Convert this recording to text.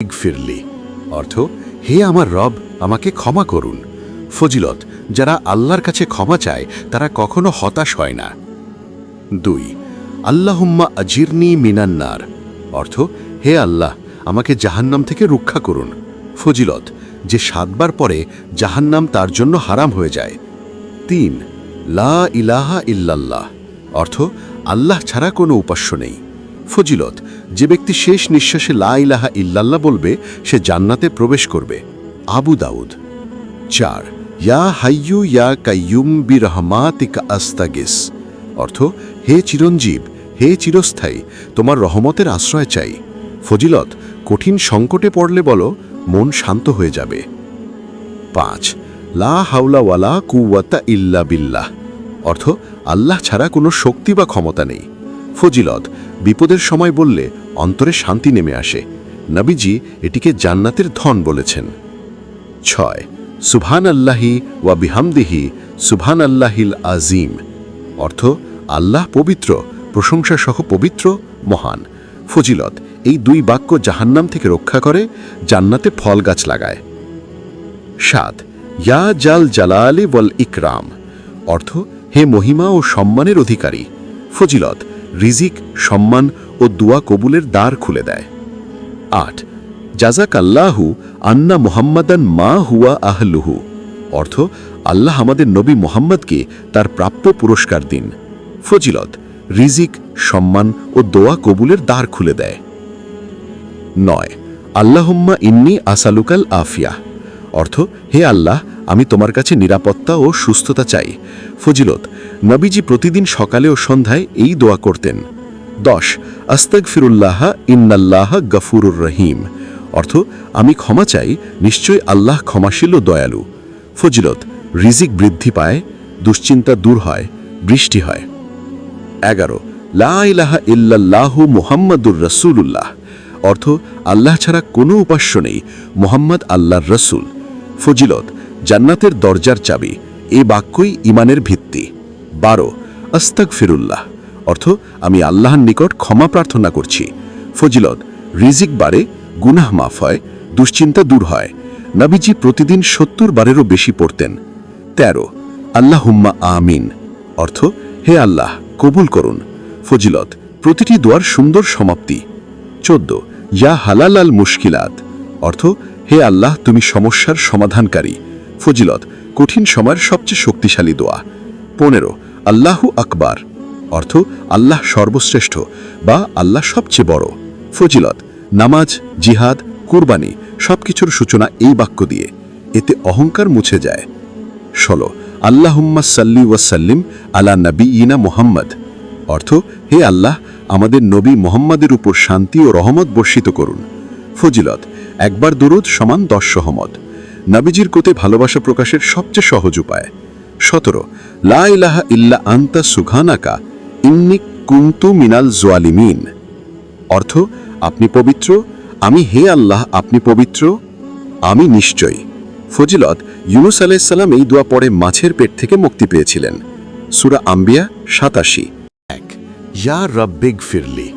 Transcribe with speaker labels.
Speaker 1: ফিরলি অর্থ হে আমার রব আমাকে ক্ষমা করুন। ফজিলত যারা আল্লাহর কাছে ক্ষমা চায় তারা কখনো হতাশ হয় না। 2 আল্লাহুম্মা আজিরনি মিনান্নার অর্থ হে আল্লাহ আমাকে জাহান্নাম থেকে রক্ষা করুন। ফজিলত যে 7 বার পরে জাহান্নাম তার জন্য হারাম হয়ে যায়। 3 লা ইলাহা ইল্লাল্লাহ অর্থ আল্লাহ ছাড়া কোনো উপাস্য নেই। ফজিলত যে ব্যক্তি শেষ নিঃশ্বাসে লা ইলাহা ইল্লাল্লাহ বলবে সে জান্নাতে প্রবেশ করবে। আবু দাউদ। 4 ইয়া হাইয়ু ইয়া কাইয়ুম বিরহমাতিকা আস্তাগিস অর্থ হে চিরঞ্জীব হে চিরস্থায়ী তোমার রহমতের আশ্রয় চাই। ফজিলত কঠিন সংকটে পড়লে বলো মন শান্ত হয়ে যাবে। 5 লা হাওলা ওয়ালা কুওয়াতা ইল্লা বিল্লাহ অর্থ আল্লাহ ছাড়া কোনো শক্তি বা ক্ষমতা নেই। ফজিলত বিপদের সময় বললে অন্তরে শান্তি নেমে আসে। নবীজি এটিকে জান্নাতের ধন বলেছেন। 6 সুবহান আল্লাহি ওয়া বিহামদিহি সুবহান আল্লাহিল আজিম অর্থ আল্লাহ পবিত্র প্রশংসা সহ পবিত্র মহান। ফজিলত এই 2 বাক্য জাহান্নাম থেকে রক্ষা করে জান্নাতে ফল গাছ লাগায়। 7 ইয়া জাল জালালি ওয়াল ইকরাম অর্থ হে মহিমা ও সম্মানের অধিকারী। ফজিলত রিজিক সম্মান ও দুয়া কবুলের দ্বার খুলে দেয়। 8 জাজাক আল্লাহু আন্না মুহাম্মাদান মা হুয়া আহলুহু অর্থ আল্লাহ আমাদের নবী মুহাম্মদকে তার প্রাপ্য পুরস্কার দিন। ফজিলত রিজিক সম্মান ও দোয়া কবুলের দ্বার খুলে দেয়। 9 আল্লাহুম্মা ইন্নী আসালুকাল আফিয়া অর্থ হে আল্লাহ আমি তোমার কাছে নিরাপত্তা ও সুস্থতা চাই। ফজিলত নবীজি প্রতিদিন সকালে ও সন্ধ্যায় এই দোয়া করতেন। 10 আস্তাগফিরুল্লাহ ইন্নাল্লাহ গফুরুর রহিম অর্থ আমি ক্ষমা চাই নিশ্চয় আল্লাহ ক্ষমাশীল ও দয়ালু। ফজিলত রিজিক বৃদ্ধি পায় দুশ্চিন্তা দূর হয় বৃষ্টি হয়। 11 লা ইলাহা ইল্লাল্লাহু মুহাম্মাদুর রাসূলুল্লাহ অর্থ আল্লাহ ছাড়া কোনো উপাস্য নেই মুহাম্মদ আল্লাহর রসুল। ফজিলত জান্নাতের দরজার চাবি এই বাক্যই ইমানের ভিত্তি। 12 আস্তাগফিরুল্লাহ অর্থ আমি আল্লাহর নিকট ক্ষমা প্রার্থনা করছি। ফজিলত রিজিক বাড়ে গুনাহ মাফ হয় দুশ্চিন্তা দূর হয়। নবীজি প্রতিদিন 70 বারেরও বেশি পড়তেন। 13 আল্লাহুম্মা আমিন অর্থ হে আল্লাহ কবুল করুন। ফজিলত প্রতিটি দোয়ার সুন্দর সমাপ্তি। 14 ইয়া হালাল আল মুশকিলাত অর্থ হে আল্লাহ তুমি সমস্যার সমাধানকারী। ফজিলত কঠিন সময়ের সবচেয়ে শক্তিশালী দোয়া। 15 আল্লাহু আকবার অর্থ আল্লাহ সর্বশ্রেষ্ঠ বা আল্লাহ সবচেয়ে বড়। ফজিলত নামাজ জিহাদ কুরবানি সবকিছুর সূচনা এই বাক্য দিয়ে এতে অহংকার মুছে যায়। 16 আল্লাহুম্মা সাল্লি ওয়াসাল্লিম আলা নবিয়িনা মুহাম্মদ অর্থ হে আল্লাহ আমাদের নবী মুহাম্মাদের উপর শান্তি ও রহমত বর্ষিত করুন। ফজিলত একবার দুরূদ সমান 10 সহমত। নবীজির কোতে ভালোবাসা প্রকাশের সবচেয়ে সহজ উপায়। 17 লা ইলাহা ইল্লা আনতা সুবহানাকা ইন্নী কুনতু মিনাল জালিমিন অর্থ আপনি পবিত্র আমি হে আল্লাহ আপনি পবিত্র আমি নিশ্চয়ই। ফজিলত ইউনুস আলাইহিস সালাম এই দোয়া পড়ে মাছের পেট থেকে মুক্তি পেয়েছিলেন। সূরা আম্বিয়া 87। 1 ইয়া রাব্বিগফিরলি